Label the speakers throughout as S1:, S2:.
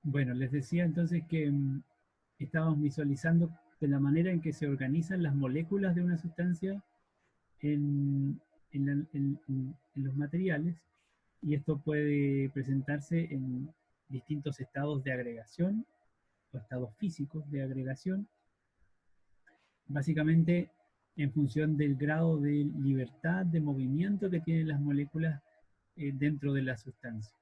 S1: Bueno, les decía entonces que estábamos visualizando de la manera en que se organizan las moléculas de una sustancia en, en los materiales, y esto puede presentarse en distintos estados de agregación o estados físicos de agregación, básicamente en función del grado de libertad de movimiento que tienen las moléculas dentro de la sustancia.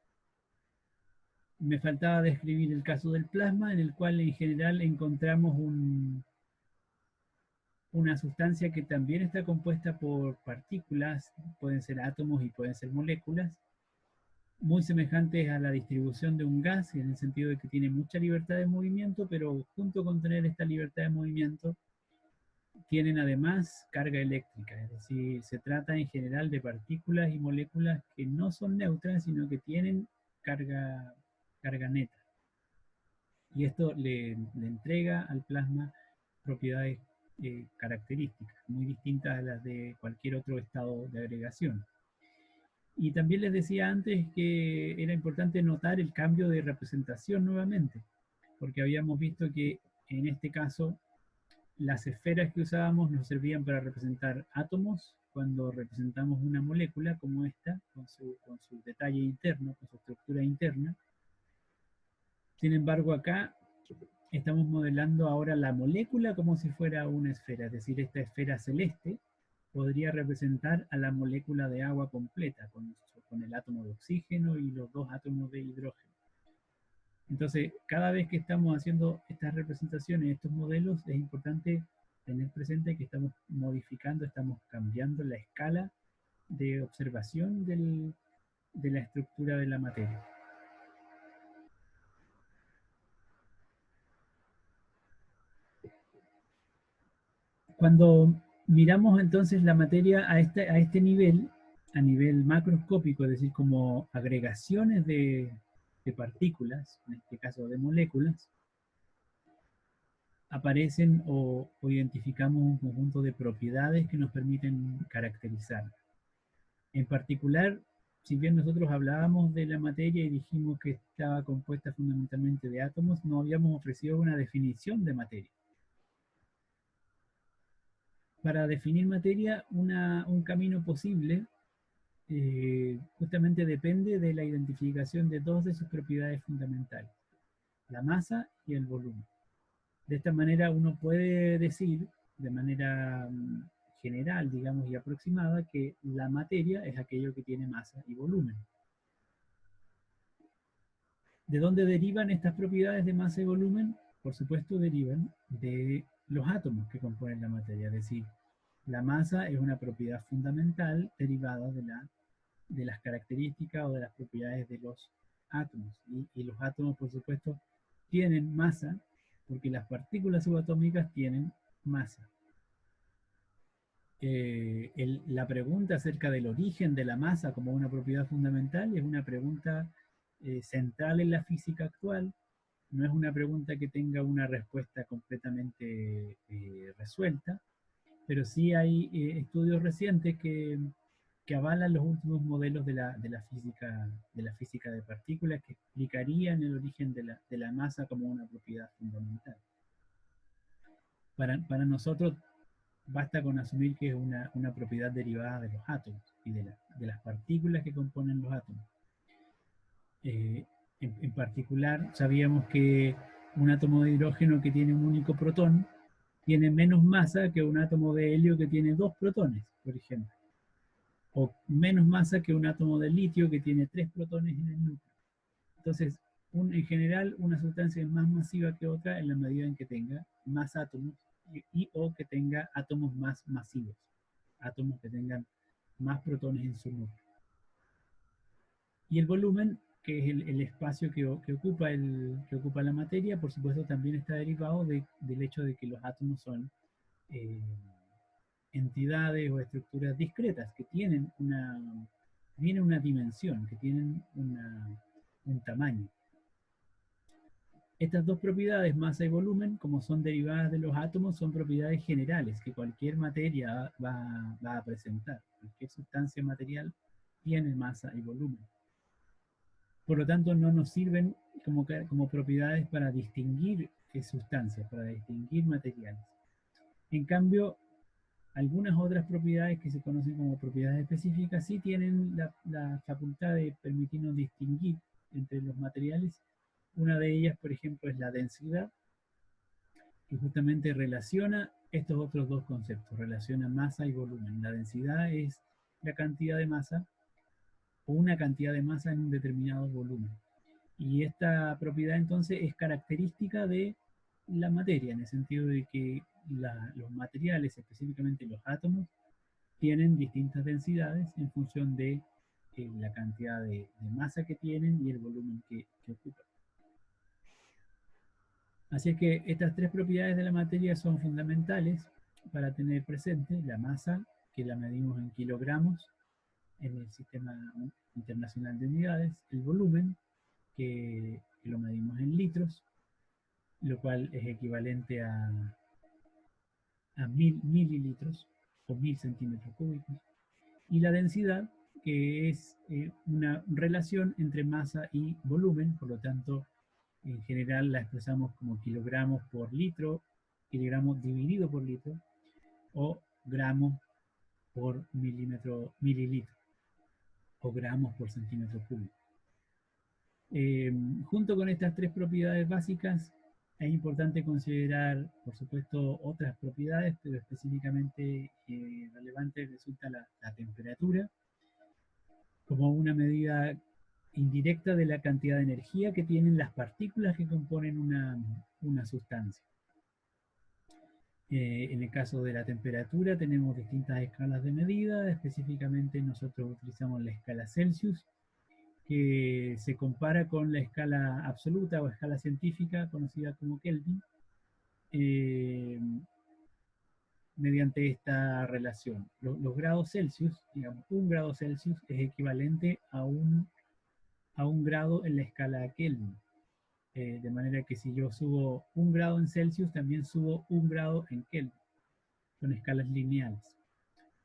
S1: Me faltaba describir el caso del plasma, en el cual en general encontramos una sustancia que también está compuesta por partículas, pueden ser átomos y pueden ser moléculas, muy semejantes a la distribución de un gas, en el sentido de que tiene mucha libertad de movimiento, pero junto con tener esta libertad de movimiento, tienen además carga eléctrica, es decir, se trata en general de partículas y moléculas que no son neutras, sino que tienen carga neta. Y esto le entrega al plasma propiedades características, muy distintas a las de cualquier otro estado de agregación. Y también les decía antes que era importante notar el cambio de representación nuevamente, porque habíamos visto que en este caso las esferas que usábamos nos servían para representar átomos cuando representamos una molécula como esta, con su detalle interno, con su estructura interna. Sin embargo, acá estamos modelando ahora la molécula como si fuera una esfera, es decir, esta esfera celeste podría representar a la molécula de agua completa, con el átomo de oxígeno y los dos átomos de hidrógeno. Entonces, cada vez que estamos haciendo estas representaciones, estos modelos, es importante tener presente que estamos modificando, estamos cambiando la escala de observación de la estructura de la materia. Cuando miramos entonces la materia a este nivel, a nivel macroscópico, es decir, como agregaciones de partículas, en este caso de moléculas, aparecen o identificamos un conjunto de propiedades que nos permiten caracterizarla. En particular, si bien nosotros hablábamos de la materia y dijimos que estaba compuesta fundamentalmente de átomos, no habíamos ofrecido una definición de materia. Para definir materia, un camino posible justamente depende de la identificación de dos de sus propiedades fundamentales, la masa y el volumen. De esta manera uno puede decir, de manera general, digamos, y aproximada, que la materia es aquello que tiene masa y volumen. ¿De dónde derivan estas propiedades de masa y volumen? Por supuesto, derivan de los átomos que componen la materia, es decir, la masa es una propiedad fundamental derivada de las características o de las propiedades de los átomos. Y los átomos, por supuesto, tienen masa porque las partículas subatómicas tienen masa. La pregunta acerca del origen de la masa como una propiedad fundamental es una pregunta central en la física actual. No es una pregunta que tenga una respuesta completamente resuelta, pero sí hay estudios recientes que avalan los últimos modelos de la física de partículas que explicarían el origen de la masa como una propiedad fundamental. Para nosotros basta con asumir que es una propiedad derivada de los átomos y de las partículas que componen los átomos. En particular, sabíamos que un átomo de hidrógeno que tiene un único protón tiene menos masa que un átomo de helio que tiene dos protones, por ejemplo. O menos masa que un átomo de litio que tiene tres protones en el núcleo. Entonces, en general, una sustancia es más masiva que otra en la medida en que tenga más átomos o que tenga átomos más masivos, átomos que tengan más protones en su núcleo. Y el volumen, que es el espacio que ocupa la materia, por supuesto también está derivado del hecho de que los átomos son entidades o estructuras discretas que tienen una dimensión, que tienen un tamaño. Estas dos propiedades, masa y volumen, como son derivadas de los átomos, son propiedades generales que cualquier materia va a presentar. Cualquier sustancia material tiene masa y volumen. Por lo tanto, no nos sirven como propiedades para distinguir sustancias, para distinguir materiales. En cambio, algunas otras propiedades que se conocen como propiedades específicas sí tienen la facultad de permitirnos distinguir entre los materiales. Una de ellas, por ejemplo, es la densidad, que justamente relaciona estos otros dos conceptos, relaciona masa y volumen. La densidad es la cantidad de masa o una cantidad de masa en un determinado volumen. Y esta propiedad entonces es característica de la materia, en el sentido de que los materiales, específicamente los átomos, tienen distintas densidades en función de la cantidad de masa que tienen y el volumen que ocupan. Así que estas tres propiedades de la materia son fundamentales para tener presente la masa, que la medimos en kilogramos en el Sistema Internacional de Unidades, el volumen, que lo medimos en litros, lo cual es equivalente a 1000 mililitros o 1000 centímetros cúbicos, y la densidad, que es una relación entre masa y volumen, por lo tanto, en general la expresamos como kilogramos por litro, kilogramos dividido por litro, o gramos por mililitro, o gramos por centímetro cúbico. Junto con estas tres propiedades básicas, es importante considerar, por supuesto, otras propiedades, pero específicamente relevante resulta la temperatura, como una medida indirecta de la cantidad de energía que tienen las partículas que componen una sustancia. En el caso de la temperatura tenemos distintas escalas de medida, específicamente nosotros utilizamos la escala Celsius, que se compara con la escala absoluta o escala científica conocida como Kelvin, mediante esta relación. Los grados Celsius, digamos, 1 grado Celsius es equivalente a un grado en la escala Kelvin. De manera que si yo subo 1 grado en Celsius, también subo 1 grado en Kelvin. Son escalas lineales,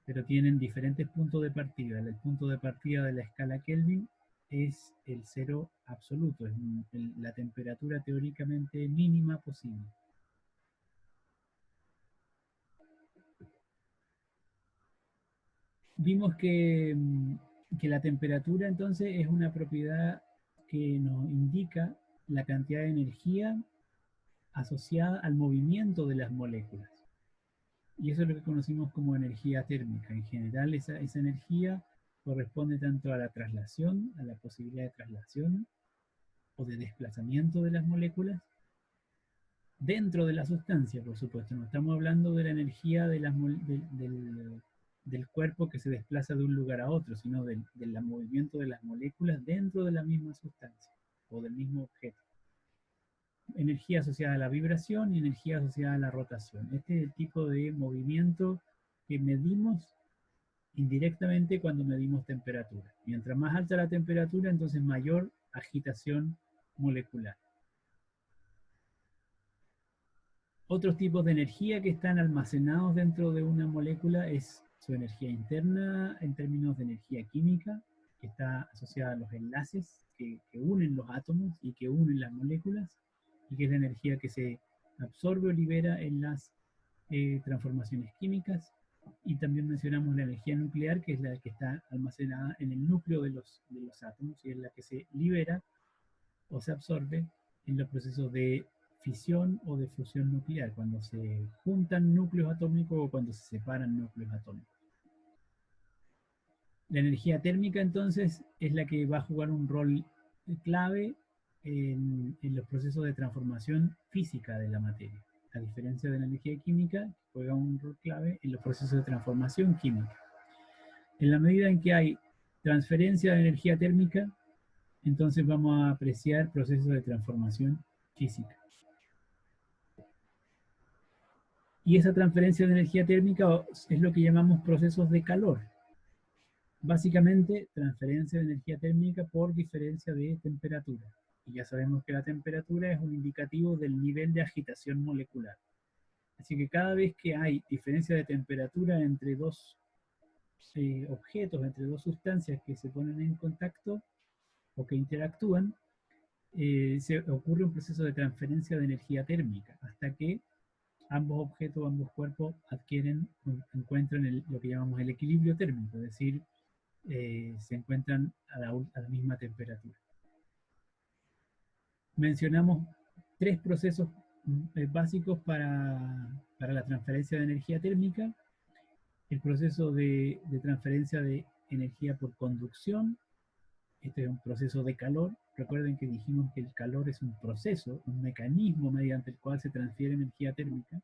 S1: pero tienen diferentes puntos de partida. El punto de partida de la escala Kelvin es el cero absoluto, es la temperatura teóricamente mínima posible. Vimos que la temperatura entonces es una propiedad que nos indica la cantidad de energía asociada al movimiento de las moléculas. Y eso es lo que conocimos como energía térmica. En general, esa energía corresponde tanto a la traslación, a la posibilidad de traslación o de desplazamiento de las moléculas dentro de la sustancia, por supuesto. No estamos hablando de la energía de del cuerpo que se desplaza de un lugar a otro, sino del movimiento de las moléculas dentro de la misma sustancia o del mismo objeto. Energía asociada a la vibración y energía asociada a la rotación. Este es el tipo de movimiento que medimos indirectamente cuando medimos temperatura. Mientras más alta la temperatura, entonces mayor agitación molecular. Otros tipos de energía que están almacenados dentro de una molécula es su energía interna en términos de energía química, que está asociada a los enlaces que unen los átomos y que unen las moléculas, y que es la energía que se absorbe o libera en las transformaciones químicas. Y también mencionamos la energía nuclear, que es la que está almacenada en el núcleo de los átomos y es la que se libera o se absorbe en los procesos de fisión o de fusión nuclear, cuando se juntan núcleos atómicos o cuando se separan núcleos atómicos. La energía térmica entonces es la que va a jugar un rol clave en los procesos de transformación física de la materia, a diferencia de la energía química, juega un rol clave en los procesos de transformación química. En la medida en que hay transferencia de energía térmica, entonces vamos a apreciar procesos de transformación física. Y esa transferencia de energía térmica es lo que llamamos procesos de calor. Básicamente, transferencia de energía térmica por diferencia de temperatura. Y ya sabemos que la temperatura es un indicativo del nivel de agitación molecular. Así que cada vez que hay diferencia de temperatura entre dos objetos, entre dos sustancias que se ponen en contacto o que interactúan, se ocurre un proceso de transferencia de energía térmica, hasta que ambos objetos, ambos cuerpos encuentran lo que llamamos el equilibrio térmico, es decir, se encuentran a la misma temperatura. Mencionamos tres procesos básicos para la transferencia de energía térmica: el proceso de transferencia de energía por conducción. Este es un proceso de calor. Recuerden que dijimos que el calor es un proceso, un mecanismo mediante el cual se transfiere energía térmica.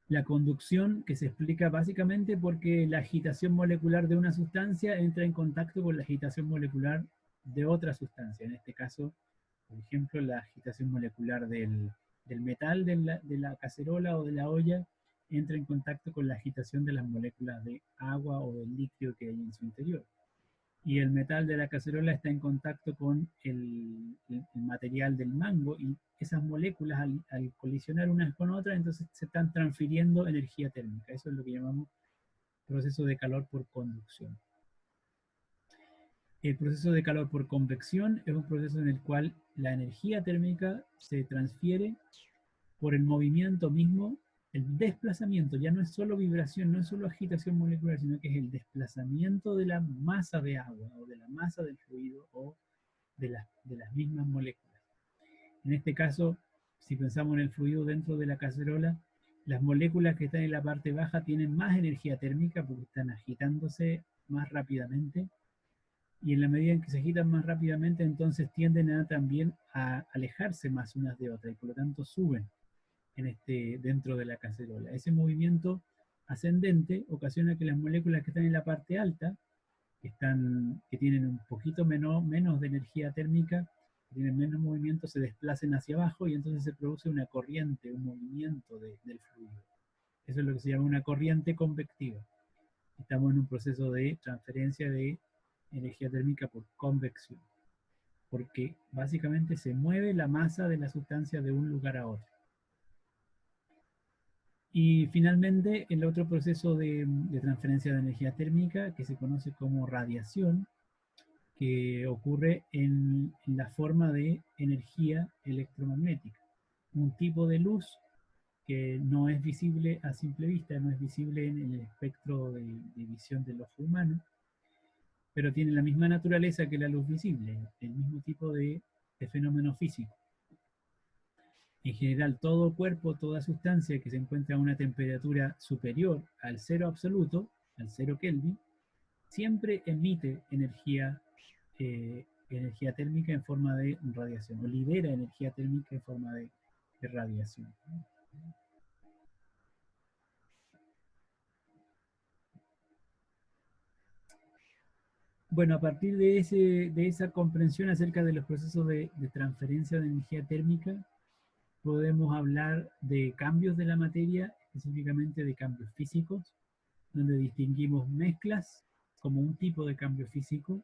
S1: La conducción, que se explica básicamente porque la agitación molecular de una sustancia entra en contacto con la agitación molecular de otra sustancia. En este caso, por ejemplo, la agitación molecular del metal de la cacerola o de la olla entra en contacto con la agitación de las moléculas de agua o del líquido que hay en su interior. Y el metal de la cacerola está en contacto con el material del mango, y esas moléculas al colisionar unas con otras, entonces se están transfiriendo energía térmica. Eso es lo que llamamos proceso de calor por conducción. El proceso de calor por convección es un proceso en el cual la energía térmica se transfiere por el movimiento mismo. El desplazamiento ya no es solo vibración, no es solo agitación molecular, sino que es el desplazamiento de la masa de agua o de la masa del fluido o de las mismas moléculas. En este caso, si pensamos en el fluido dentro de la cacerola, las moléculas que están en la parte baja tienen más energía térmica porque están agitándose más rápidamente, y en la medida en que se agitan más rápidamente, entonces tienden también a alejarse más unas de otras, y por lo tanto suben dentro de la cacerola. Ese movimiento ascendente ocasiona que las moléculas que están en la parte alta, que tienen un poquito menos de energía térmica, que tienen menos movimiento, se desplacen hacia abajo, y entonces se produce una corriente, un movimiento del fluido. Eso es lo que se llama una corriente convectiva. Estamos en un proceso de transferencia de energía térmica por convección, porque básicamente se mueve la masa de la sustancia de un lugar a otro. Y finalmente, el otro proceso de transferencia de energía térmica, que se conoce como radiación, que ocurre en la forma de energía electromagnética. Un tipo de luz que no es visible a simple vista, no es visible en el espectro de visión del ojo humano, pero tiene la misma naturaleza que la luz visible, el mismo tipo de fenómeno físico. En general, todo cuerpo, toda sustancia que se encuentra a una temperatura superior al cero absoluto, al 0 Kelvin, siempre emite energía térmica en forma de radiación, o libera energía térmica en forma de radiación. Bueno, a partir de esa comprensión acerca de los procesos de transferencia de energía térmica, podemos hablar de cambios de la materia, específicamente de cambios físicos, donde distinguimos mezclas como un tipo de cambio físico,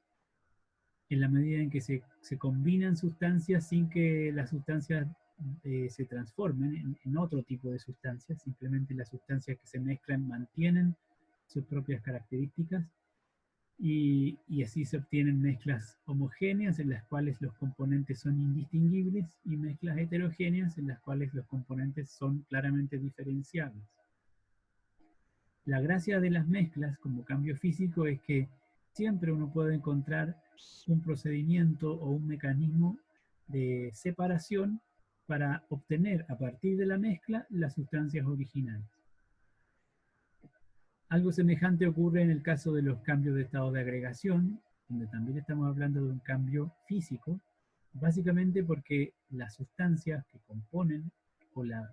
S1: en la medida en que se combinan sustancias sin que las sustancias se transformen en otro tipo de sustancias. Simplemente las sustancias que se mezclan mantienen sus propias características, y así se obtienen mezclas homogéneas en las cuales los componentes son indistinguibles, y mezclas heterogéneas en las cuales los componentes son claramente diferenciables. La gracia de las mezclas como cambio físico es que siempre uno puede encontrar un procedimiento o un mecanismo de separación para obtener a partir de la mezcla las sustancias originales. Algo semejante ocurre en el caso de los cambios de estado de agregación, donde también estamos hablando de un cambio físico, básicamente porque las sustancias que componen, o la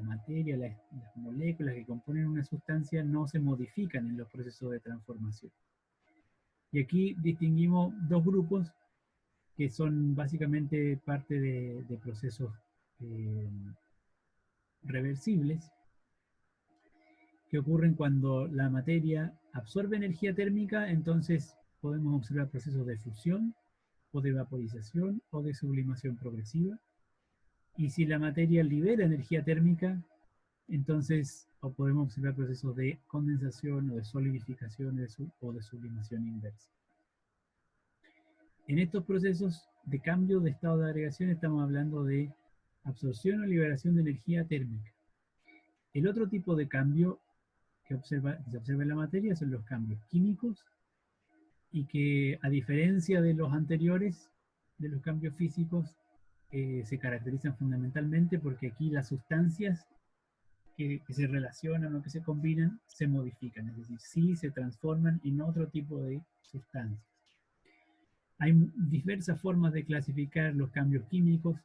S1: materia, las moléculas que componen una sustancia no se modifican en los procesos de transformación. Y aquí distinguimos dos grupos que son básicamente parte de procesos reversibles, que ocurren cuando la materia absorbe energía térmica. Entonces podemos observar procesos de fusión, o de vaporización, o de sublimación progresiva. Y si la materia libera energía térmica, entonces podemos observar procesos de condensación, o de solidificación, o de sublimación inversa. En estos procesos de cambio de estado de agregación estamos hablando de absorción o liberación de energía térmica. El otro tipo de cambio que se observa en la materia son los cambios químicos y que, a diferencia de los anteriores, de los cambios físicos, se caracterizan fundamentalmente porque aquí las sustancias que se relacionan o que se combinan se modifican, es decir, sí se transforman en otro tipo de sustancias. Hay diversas formas de clasificar los cambios químicos.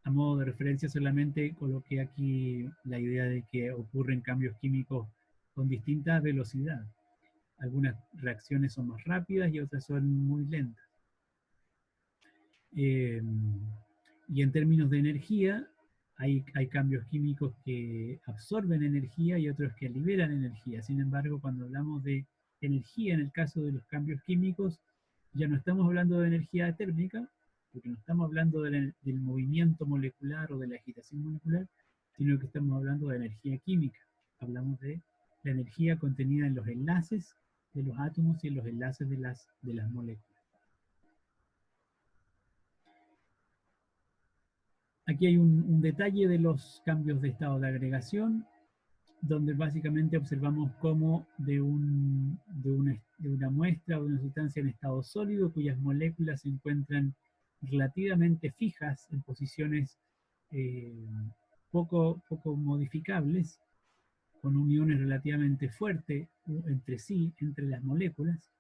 S1: A modo de referencia solamente coloqué aquí la idea de que ocurren cambios químicos con distinta velocidad. Algunas reacciones son más rápidas y otras son muy lentas. Y en términos de energía, hay cambios químicos que absorben energía y otros que liberan energía. Sin embargo, cuando hablamos de energía, en el caso de los cambios químicos, ya no estamos hablando de energía térmica, porque no estamos hablando del movimiento molecular o de la agitación molecular, sino que estamos hablando de energía química. Hablamos de la energía contenida en los enlaces de los átomos y en los enlaces de las moléculas. Aquí hay un detalle de los cambios de estado de agregación, donde básicamente observamos cómo de una muestra o de una sustancia en estado sólido, cuyas moléculas se encuentran relativamente fijas en posiciones poco modificables, con uniones relativamente fuertes entre sí, entre las moléculas,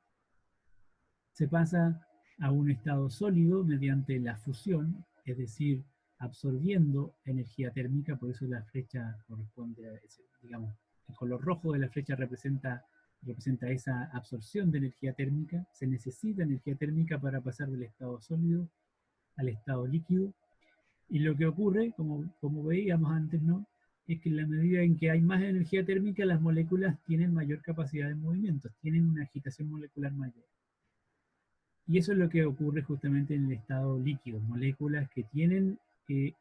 S1: se pasa a un estado sólido mediante la fusión, es decir, absorbiendo energía térmica. Por eso la flecha corresponde a ese, digamos, el color rojo de la flecha representa esa absorción de energía térmica. Se necesita energía térmica para pasar del estado sólido al estado líquido. Y lo que ocurre, como veíamos antes, ¿no?, es que en la medida en que hay más energía térmica, las moléculas tienen mayor capacidad de movimiento, tienen una agitación molecular mayor. Y eso es lo que ocurre justamente en el estado líquido, moléculas que tienen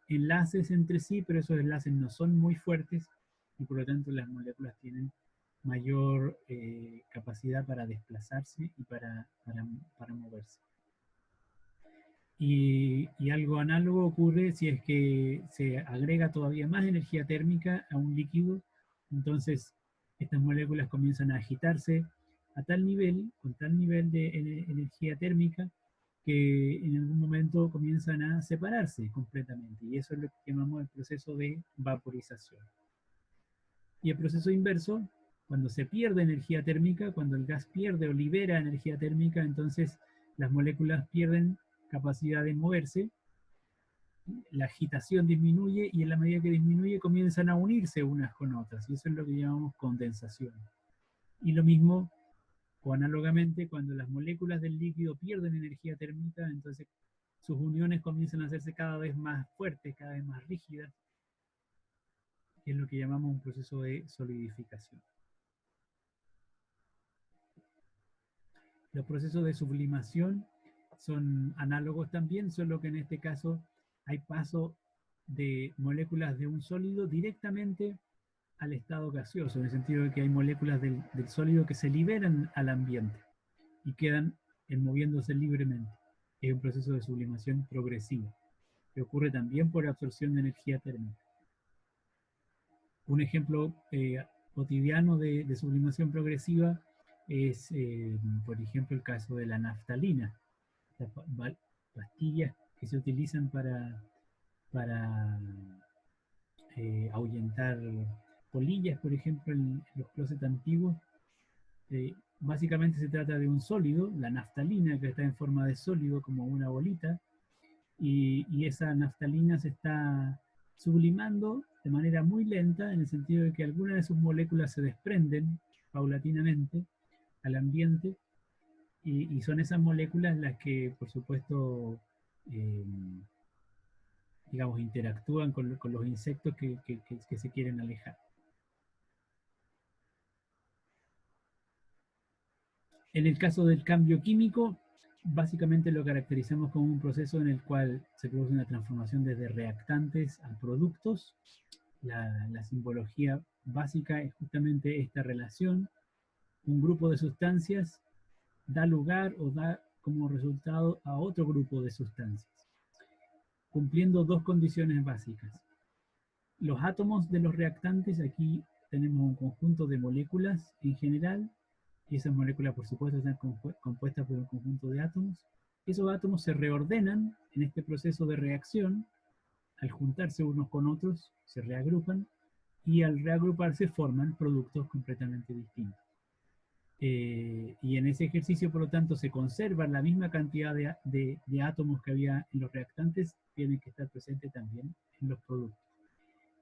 S1: enlaces entre sí, pero esos enlaces no son muy fuertes y por lo tanto las moléculas tienen mayor capacidad para desplazarse y para moverse. Y algo análogo ocurre si es que se agrega todavía más energía térmica a un líquido. Entonces estas moléculas comienzan a agitarse a tal nivel, con tal nivel de energía térmica, que en algún momento comienzan a separarse completamente. Y eso es lo que llamamos el proceso de vaporización. Y el proceso inverso, cuando se pierde energía térmica, cuando el gas pierde o libera energía térmica, entonces las moléculas pierden capacidad de moverse, la agitación disminuye y en la medida que disminuye comienzan a unirse unas con otras, y eso es lo que llamamos condensación. Y lo mismo, o análogamente, cuando las moléculas del líquido pierden energía térmica, entonces sus uniones comienzan a hacerse cada vez más fuertes, cada vez más rígidas, que es lo que llamamos un proceso de solidificación. Los procesos de sublimación son análogos también, solo que en este caso hay paso de moléculas de un sólido directamente al estado gaseoso, en el sentido de que hay moléculas del sólido que se liberan al ambiente y quedan moviéndose libremente. Es un proceso de sublimación progresivo, que ocurre también por absorción de energía térmica. Un ejemplo cotidiano de sublimación progresiva es, por ejemplo, el caso de la naftalina, las pastillas que se utilizan para ahuyentar polillas, por ejemplo, en los closets antiguos. Básicamente se trata de un sólido, la naftalina, que está en forma de sólido como una bolita, y esa naftalina se está sublimando de manera muy lenta, en el sentido de que algunas de sus moléculas se desprenden paulatinamente al ambiente, y son esas moléculas las que, por supuesto, digamos, interactúan con los insectos que se quieren alejar. En el caso del cambio químico, básicamente lo caracterizamos como un proceso en el cual se produce una transformación desde reactantes a productos. La simbología básica es justamente esta relación. Un grupo de sustancias da lugar o da como resultado a otro grupo de sustancias, cumpliendo dos condiciones básicas. Los átomos de los reactantes, aquí tenemos un conjunto de moléculas en general, y esas moléculas por supuesto están compuestas por un conjunto de átomos. Esos átomos se reordenan en este proceso de reacción, al juntarse unos con otros, se reagrupan, y al reagruparse forman productos completamente distintos. Y en ese ejercicio, por lo tanto, se conserva la misma cantidad de átomos que había en los reactantes, tienen que estar presentes también en los productos.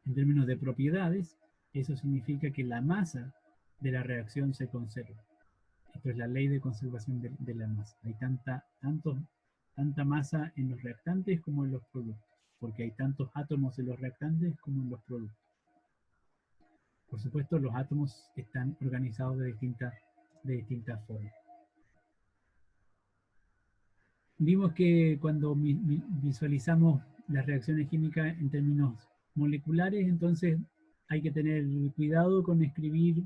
S1: En términos de propiedades, eso significa que la masa de la reacción se conserva. Esto es la ley de conservación de la masa. Hay tanta masa en los reactantes como en los productos, porque hay tantos átomos en los reactantes como en los productos. Por supuesto, los átomos están organizados de distintas formas. Vimos que cuando visualizamos las reacciones químicas en términos moleculares, entonces hay que tener cuidado con escribir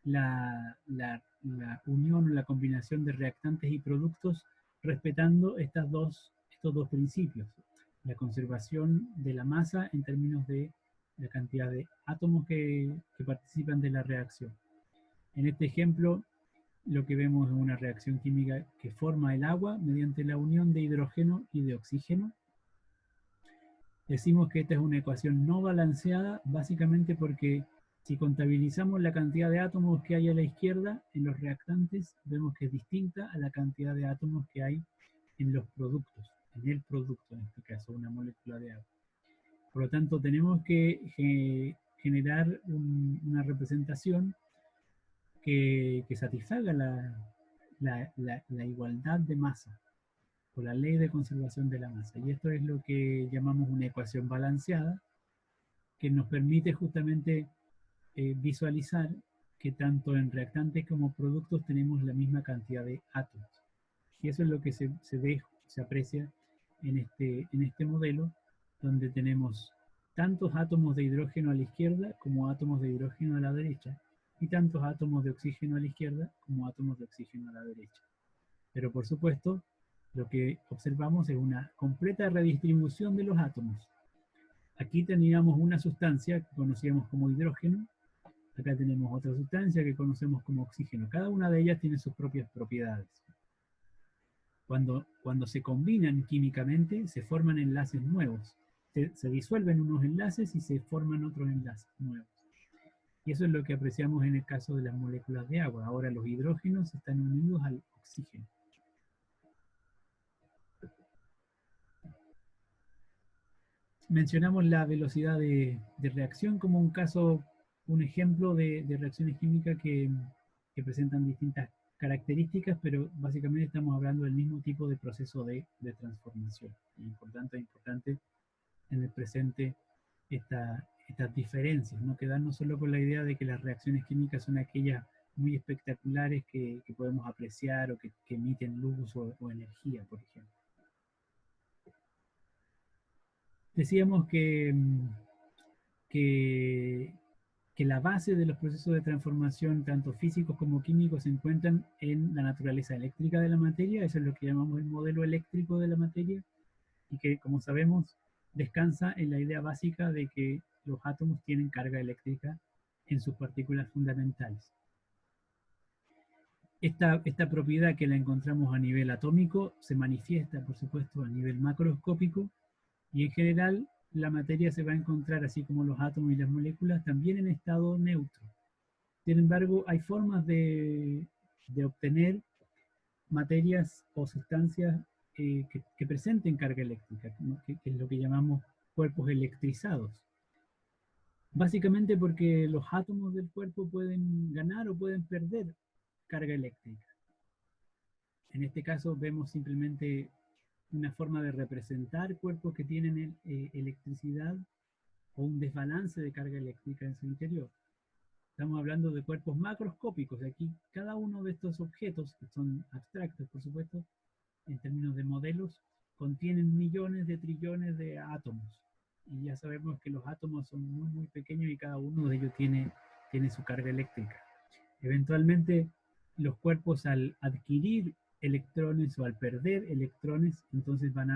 S1: la unión o la combinación de reactantes y productos respetando estos dos principios. La conservación de la masa en términos de la cantidad de átomos que participan de la reacción. En este ejemplo, lo que vemos es una reacción química que forma el agua mediante la unión de hidrógeno y de oxígeno. Decimos que esta es una ecuación no balanceada, básicamente porque si contabilizamos la cantidad de átomos que hay a la izquierda en los reactantes, vemos que es distinta a la cantidad de átomos que hay en los productos, en el producto, en este caso, una molécula de agua. Por lo tanto, tenemos que generar una representación que satisfaga la igualdad de masa, o la ley de conservación de la masa. Y esto es lo que llamamos una ecuación balanceada, que nos permite justamente visualizar que tanto en reactantes como productos tenemos la misma cantidad de átomos. Y eso es lo que se ve, se aprecia en este modelo, donde tenemos tantos átomos de hidrógeno a la izquierda como átomos de hidrógeno a la derecha, y tantos átomos de oxígeno a la izquierda como átomos de oxígeno a la derecha. Pero por supuesto, lo que observamos es una completa redistribución de los átomos. Aquí teníamos una sustancia que conocíamos como hidrógeno, acá tenemos otra sustancia que conocemos como oxígeno. Cada una de ellas tiene sus propias propiedades. Cuando se combinan químicamente, se forman enlaces nuevos. Se disuelven unos enlaces y se forman otros enlaces nuevos. Y eso es lo que apreciamos en el caso de las moléculas de agua. Ahora los hidrógenos están unidos al oxígeno. Mencionamos la velocidad de reacción como un ejemplo de reacciones químicas que presentan distintas características, pero básicamente estamos hablando del mismo tipo de proceso de transformación. Y por tanto es importante en el presente estas diferencias, no quedarnos solo con la idea de que las reacciones químicas son aquellas muy espectaculares que podemos apreciar o que emiten luz o energía, por ejemplo. Decíamos que la base de los procesos de transformación, tanto físicos como químicos, se encuentran en la naturaleza eléctrica de la materia. Eso es lo que llamamos el modelo eléctrico de la materia, y que, como sabemos, descansa en la idea básica de que los átomos tienen carga eléctrica en sus partículas fundamentales. Esta propiedad, que la encontramos a nivel atómico, se manifiesta, por supuesto, a nivel macroscópico, y en general la materia se va a encontrar, así como los átomos y las moléculas, también en estado neutro. Sin embargo, hay formas de obtener materias o sustancias que presenten carga eléctrica, ¿no? que es lo que llamamos cuerpos electrizados. Básicamente porque los átomos del cuerpo pueden ganar o pueden perder carga eléctrica. En este caso vemos simplemente una forma de representar cuerpos que tienen electricidad o un desbalance de carga eléctrica en su interior. Estamos hablando de cuerpos macroscópicos. Aquí cada uno de estos objetos, que son abstractos por supuesto, en términos de modelos, contienen millones de trillones de átomos. Y ya sabemos que los átomos son muy, muy pequeños y cada uno de ellos tiene su carga eléctrica. Eventualmente, los cuerpos, al adquirir electrones o al perder electrones, entonces van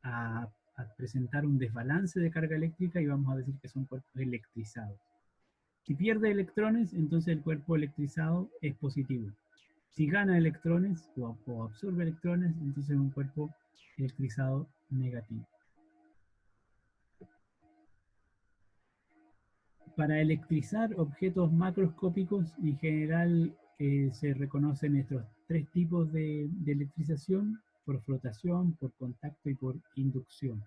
S1: a presentar un desbalance de carga eléctrica y vamos a decir que son cuerpos electrizados. Si pierde electrones, entonces el cuerpo electrizado es positivo. Si gana electrones o absorbe electrones, entonces es un cuerpo electrizado negativo. Para electrizar objetos macroscópicos, en general se reconocen estos tres tipos de electrización: por frotación, por contacto y por inducción.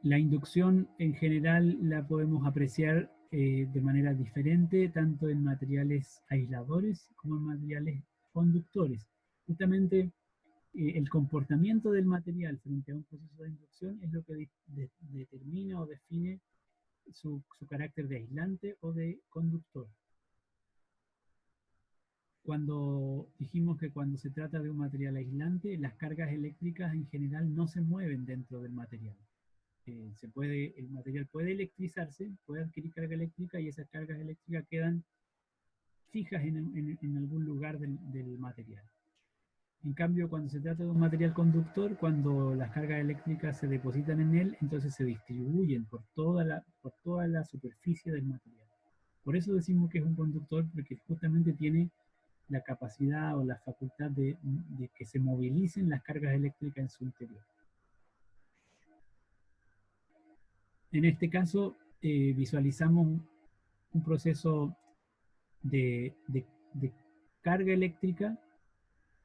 S1: La inducción en general la podemos apreciar de manera diferente, tanto en materiales aisladores como en materiales conductores. Justamente el comportamiento del material frente a un proceso de inducción es lo que determina o define su carácter de aislante o de conductor. Cuando dijimos que cuando se trata de un material aislante, las cargas eléctricas en general no se mueven dentro del material. El material puede electrizarse, puede adquirir carga eléctrica y esas cargas eléctricas quedan fijas en algún lugar del material. En cambio, cuando se trata de un material conductor, cuando las cargas eléctricas se depositan en él, entonces se distribuyen por toda la superficie del material. Por eso decimos que es un conductor, porque justamente tiene la capacidad o la facultad de que se movilicen las cargas eléctricas en su interior. En este caso, visualizamos un proceso de carga eléctrica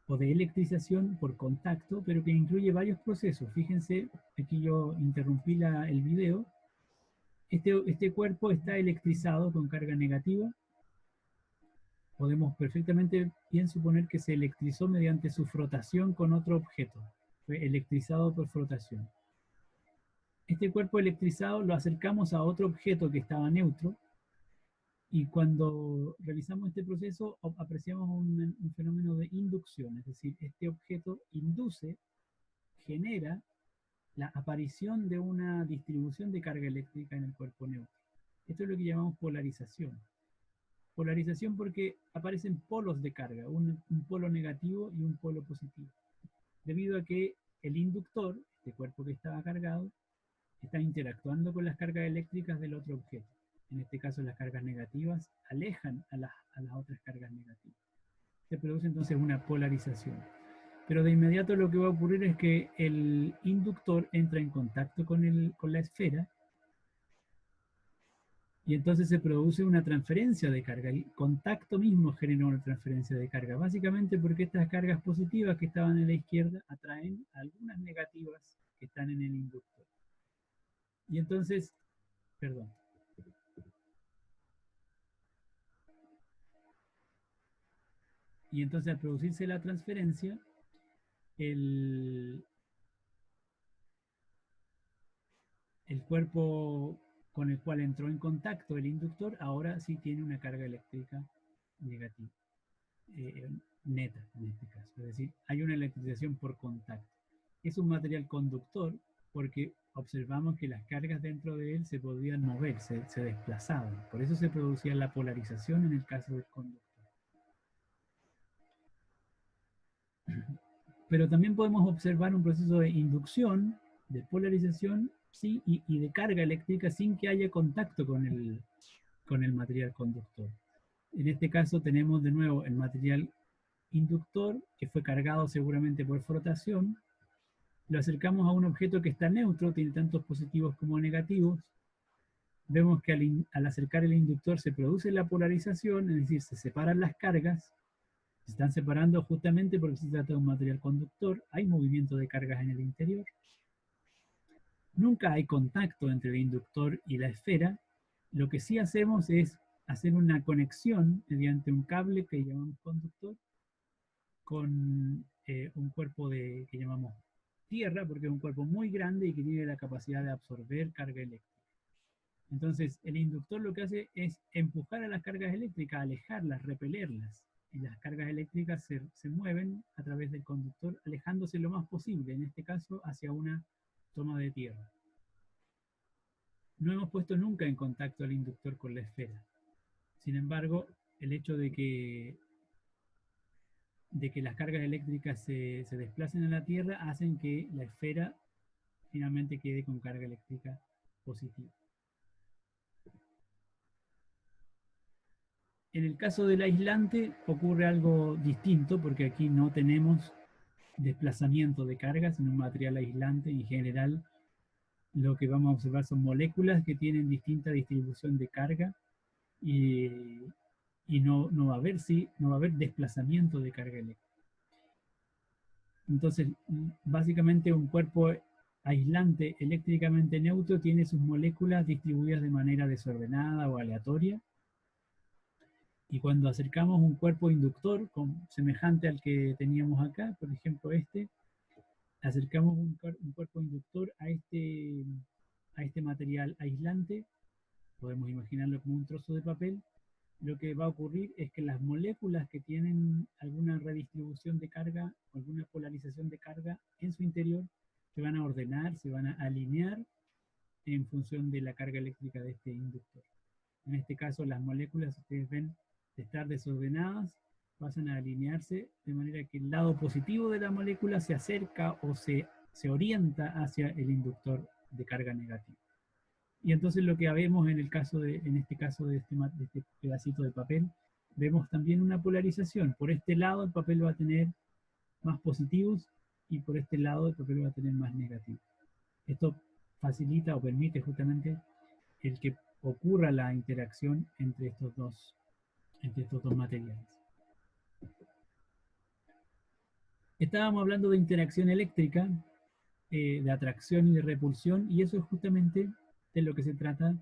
S1: o de electrización por contacto, pero que incluye varios procesos. Fíjense, aquí yo interrumpí el video. Este cuerpo está electrizado con carga negativa. Podemos perfectamente bien suponer que se electrizó mediante su frotación con otro objeto. Fue electrizado por frotación. Este cuerpo electrizado lo acercamos a otro objeto que estaba neutro, y cuando realizamos este proceso apreciamos un fenómeno de inducción, es decir, este objeto induce, genera la aparición de una distribución de carga eléctrica en el cuerpo neutro. Esto es lo que llamamos polarización. Polarización porque aparecen polos de carga, un polo negativo y un polo positivo, debido a que el inductor, este cuerpo que estaba cargado, está interactuando con las cargas eléctricas del otro objeto. En este caso, las cargas negativas alejan a las otras cargas negativas. Se produce entonces una polarización. Pero de inmediato lo que va a ocurrir es que el inductor entra en contacto con la esfera, y entonces se produce una transferencia de carga. El contacto mismo genera una transferencia de carga, básicamente porque estas cargas positivas que estaban en la izquierda atraen a algunas negativas que están en el inductor. Y entonces, perdón. Y entonces al producirse la transferencia, el cuerpo con el cual entró en contacto el inductor ahora sí tiene una carga eléctrica negativa, neta en este caso. Es decir, hay una electrización por contacto. Es un material conductor porque observamos que las cargas dentro de él se podían mover, se desplazaban. Por eso se producía la polarización en el caso del conductor. Pero también podemos observar un proceso de inducción, de polarización, sí, y de carga eléctrica sin que haya contacto con el material conductor. En este caso tenemos de nuevo el material inductor, que fue cargado seguramente por frotación. Lo acercamos a un objeto que está neutro, tiene tantos positivos como negativos. Vemos que al acercar el inductor se produce la polarización, es decir, se separan las cargas. Se están separando justamente porque se trata de un material conductor. Hay movimiento de cargas en el interior. Nunca hay contacto entre el inductor y la esfera. Lo que sí hacemos es hacer una conexión mediante un cable que llamamos conductor con un cuerpo que llamamos tierra, porque es un cuerpo muy grande y que tiene la capacidad de absorber carga eléctrica. Entonces, el inductor lo que hace es empujar a las cargas eléctricas, alejarlas, repelerlas. Y las cargas eléctricas se mueven a través del conductor, alejándose lo más posible, en este caso hacia una toma de tierra. No hemos puesto nunca en contacto al inductor con la esfera. Sin embargo, el hecho de que de que las cargas eléctricas se desplacen a la Tierra hacen que la esfera finalmente quede con carga eléctrica positiva. En el caso del aislante ocurre algo distinto porque aquí no tenemos desplazamiento de cargas en un material aislante. En general, lo que vamos a observar son moléculas que tienen distinta distribución de carga y, no va a haber, no va a haber desplazamiento de carga eléctrica. Entonces, básicamente un cuerpo aislante eléctricamente neutro tiene sus moléculas distribuidas de manera desordenada o aleatoria. Y cuando acercamos un cuerpo inductor semejante al que teníamos acá, por ejemplo acercamos un cuerpo inductor a este material aislante, podemos imaginarlo como un trozo de papel, lo que va a ocurrir es que las moléculas que tienen alguna redistribución de carga, alguna polarización de carga en su interior, se van a ordenar, se van a alinear en función de la carga eléctrica de este inductor. En este caso, las moléculas, ustedes ven, de estar desordenadas, pasan a alinearse de manera que el lado positivo de la molécula se acerca o se orienta hacia el inductor de carga negativa. Y entonces lo que vemos en este caso de este pedacito de papel, vemos también una polarización. Por este lado el papel va a tener más positivos y por este lado el papel va a tener más negativos. Esto facilita o permite justamente el que ocurra la interacción entre estos dos materiales. Estábamos hablando de interacción eléctrica, de atracción y de repulsión, y eso es justamente de lo que se trata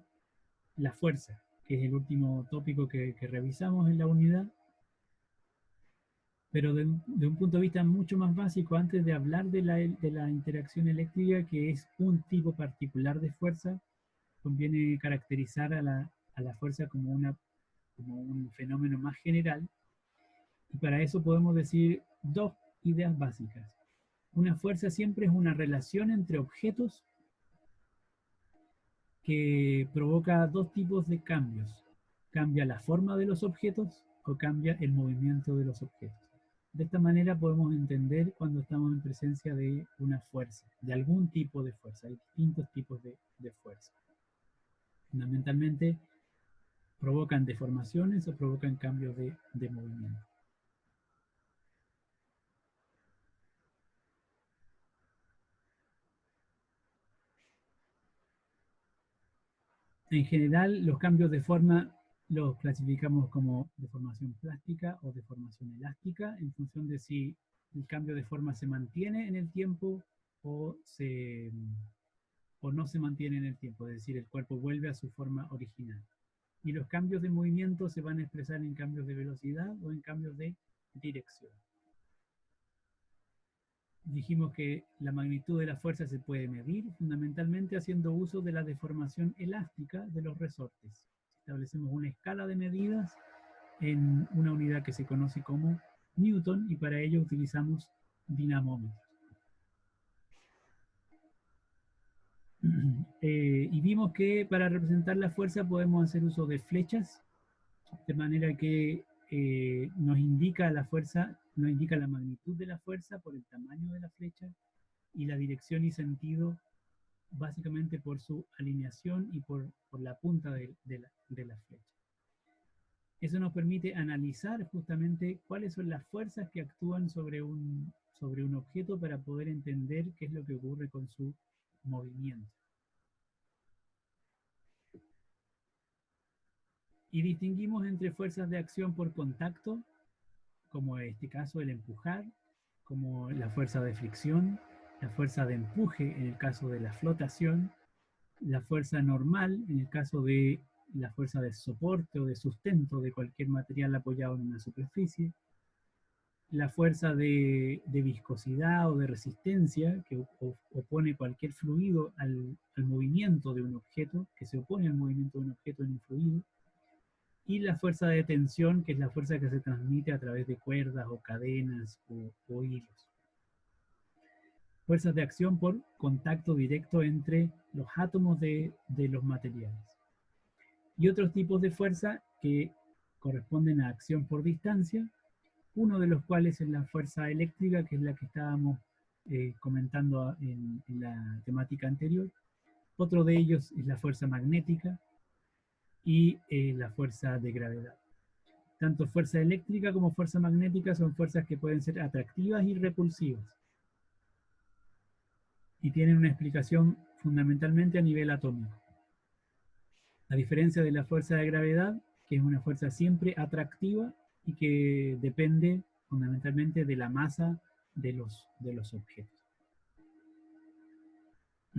S1: la fuerza, que es el último tópico que revisamos en la unidad. Pero de un punto de vista mucho más básico, antes de hablar de la interacción eléctrica, que es un tipo particular de fuerza, conviene caracterizar a la fuerza como un fenómeno más general. Y para eso podemos decir dos ideas básicas. Una fuerza siempre es una relación entre objetos que provoca dos tipos de cambios. Cambia la forma de los objetos o cambia el movimiento de los objetos. De esta manera podemos entender cuando estamos en presencia de una fuerza, de algún tipo de fuerza. Hay distintos tipos de fuerza. Fundamentalmente provocan deformaciones o provocan cambios de movimiento. En general, los cambios de forma los clasificamos como deformación plástica o deformación elástica en función de si el cambio de forma se mantiene en el tiempo o no se mantiene en el tiempo, es decir, el cuerpo vuelve a su forma original. Y los cambios de movimiento se van a expresar en cambios de velocidad o en cambios de dirección. Dijimos que la magnitud de la fuerza se puede medir fundamentalmente haciendo uso de la deformación elástica de los resortes. Establecemos una escala de medidas en una unidad que se conoce como Newton y para ello utilizamos dinamómetros. Y vimos que para representar la fuerza podemos hacer uso de flechas, de manera que nos indica la fuerza, nos indica la magnitud de la fuerza por el tamaño de la flecha y la dirección y sentido básicamente por su alineación y por la punta de la flecha. Eso nos permite analizar justamente cuáles son las fuerzas que actúan sobre un objeto para poder entender qué es lo que ocurre con su movimiento. Y distinguimos entre fuerzas de acción por contacto, como en este caso el empujar, como la fuerza de fricción, la fuerza de empuje en el caso de la flotación, la fuerza normal en el caso de la fuerza de soporte o de sustento de cualquier material apoyado en una superficie, la fuerza de viscosidad o de resistencia que opone cualquier fluido al movimiento de un objeto, que se opone al movimiento de un objeto en un fluido, y la fuerza de tensión, que es la fuerza que se transmite a través de cuerdas o cadenas o hilos. Fuerzas de acción por contacto directo entre los átomos de los materiales. Y otros tipos de fuerza que corresponden a acción por distancia, uno de los cuales es la fuerza eléctrica, que es la que estábamos comentando en la temática anterior. Otro de ellos es la fuerza magnética y la fuerza de gravedad. Tanto fuerza eléctrica como fuerza magnética son fuerzas que pueden ser atractivas y repulsivas. Y tienen una explicación fundamentalmente a nivel atómico. A diferencia de la fuerza de gravedad, que es una fuerza siempre atractiva y que depende fundamentalmente de la masa de los objetos.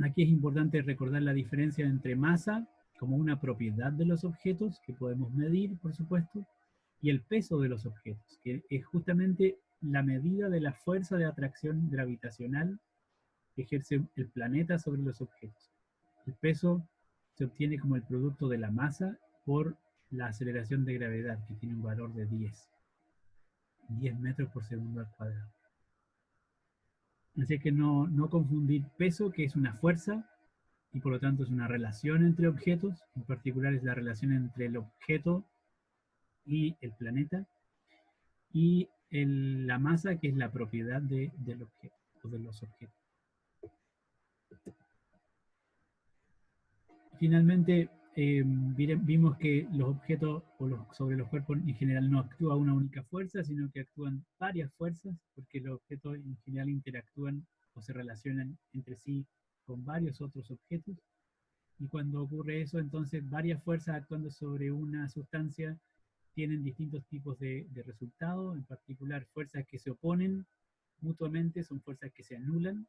S1: Aquí es importante recordar la diferencia entre masa, como una propiedad de los objetos, que podemos medir, por supuesto, y el peso de los objetos, que es justamente la medida de la fuerza de atracción gravitacional que ejerce el planeta sobre los objetos. El peso se obtiene como el producto de la masa por la aceleración de gravedad, que tiene un valor de 10 metros por segundo al cuadrado. Así que no confundir peso, que es una fuerza, y por lo tanto es una relación entre objetos, en particular es la relación entre el objeto y el planeta, y la masa, que es la propiedad del objeto o de los objetos. Finalmente, vimos que los objetos sobre los cuerpos en general no actúa una única fuerza, sino que actúan varias fuerzas, porque los objetos en general interactúan o se relacionan entre sí con varios otros objetos. Y cuando ocurre eso, entonces varias fuerzas actuando sobre una sustancia tienen distintos tipos de resultados, en particular fuerzas que se oponen mutuamente son fuerzas que se anulan,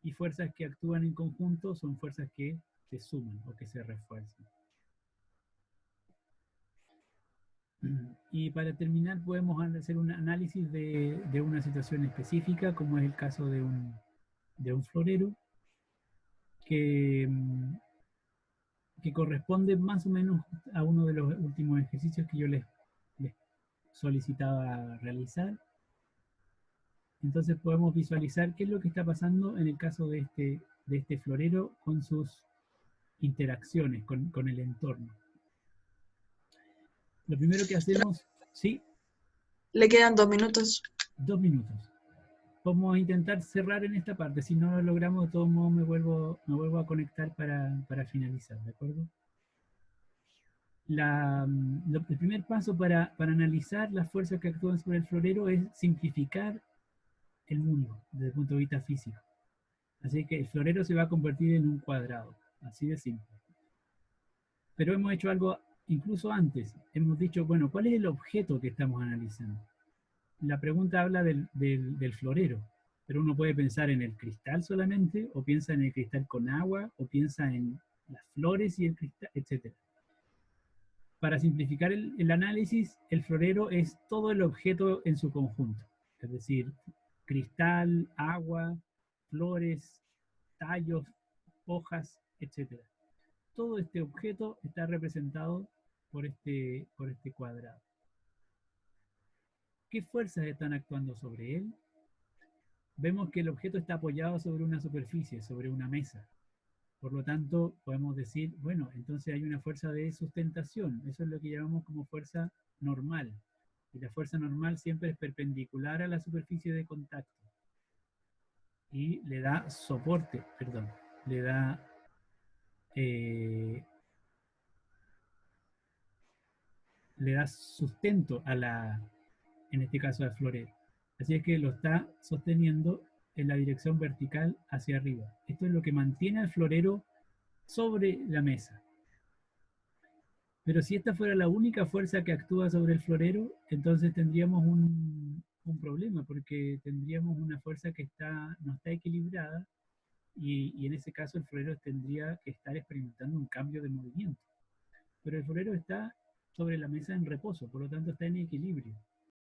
S1: y fuerzas que actúan en conjunto son fuerzas que se suman o que se refuerzan. Y para terminar podemos hacer un análisis de una situación específica, como es el caso de un florero, que, que corresponde más o menos a uno de los últimos ejercicios que yo les solicitaba realizar. Entonces podemos visualizar qué es lo que está pasando en el caso de este florero con sus interacciones con el entorno. Lo primero que hacemos, ¿sí?
S2: Le quedan 2 minutos.
S1: 2 minutos. Vamos a intentar cerrar en esta parte. Si no lo logramos, de todos modos me vuelvo a conectar para finalizar, ¿de acuerdo? El primer paso para analizar las fuerzas que actúan sobre el florero es simplificar el mundo desde el punto de vista físico. Así que el florero se va a convertir en un cuadrado, así de simple. Pero hemos hecho algo incluso antes. Hemos dicho, bueno, ¿cuál es el objeto que estamos analizando? La pregunta habla del florero, pero uno puede pensar en el cristal solamente, o piensa en el cristal con agua, o piensa en las flores y el cristal, etc. Para simplificar el análisis, el florero es todo el objeto en su conjunto, es decir, cristal, agua, flores, tallos, hojas, etc. Todo este objeto está representado por este cuadrado. ¿Qué fuerzas están actuando sobre él? Vemos que el objeto está apoyado sobre una superficie, sobre una mesa. Por lo tanto, podemos decir, bueno, entonces hay una fuerza de sustentación. Eso es lo que llamamos como fuerza normal. Y la fuerza normal siempre es perpendicular a la superficie de contacto. Y le da soporte, perdón, le da sustento en este caso al florero. Así es que lo está sosteniendo en la dirección vertical hacia arriba. Esto es lo que mantiene al florero sobre la mesa. Pero si esta fuera la única fuerza que actúa sobre el florero, entonces tendríamos un problema, porque tendríamos una fuerza que no está equilibrada, y en ese caso el florero tendría que estar experimentando un cambio de movimiento. Pero el florero está sobre la mesa en reposo, por lo tanto está en equilibrio.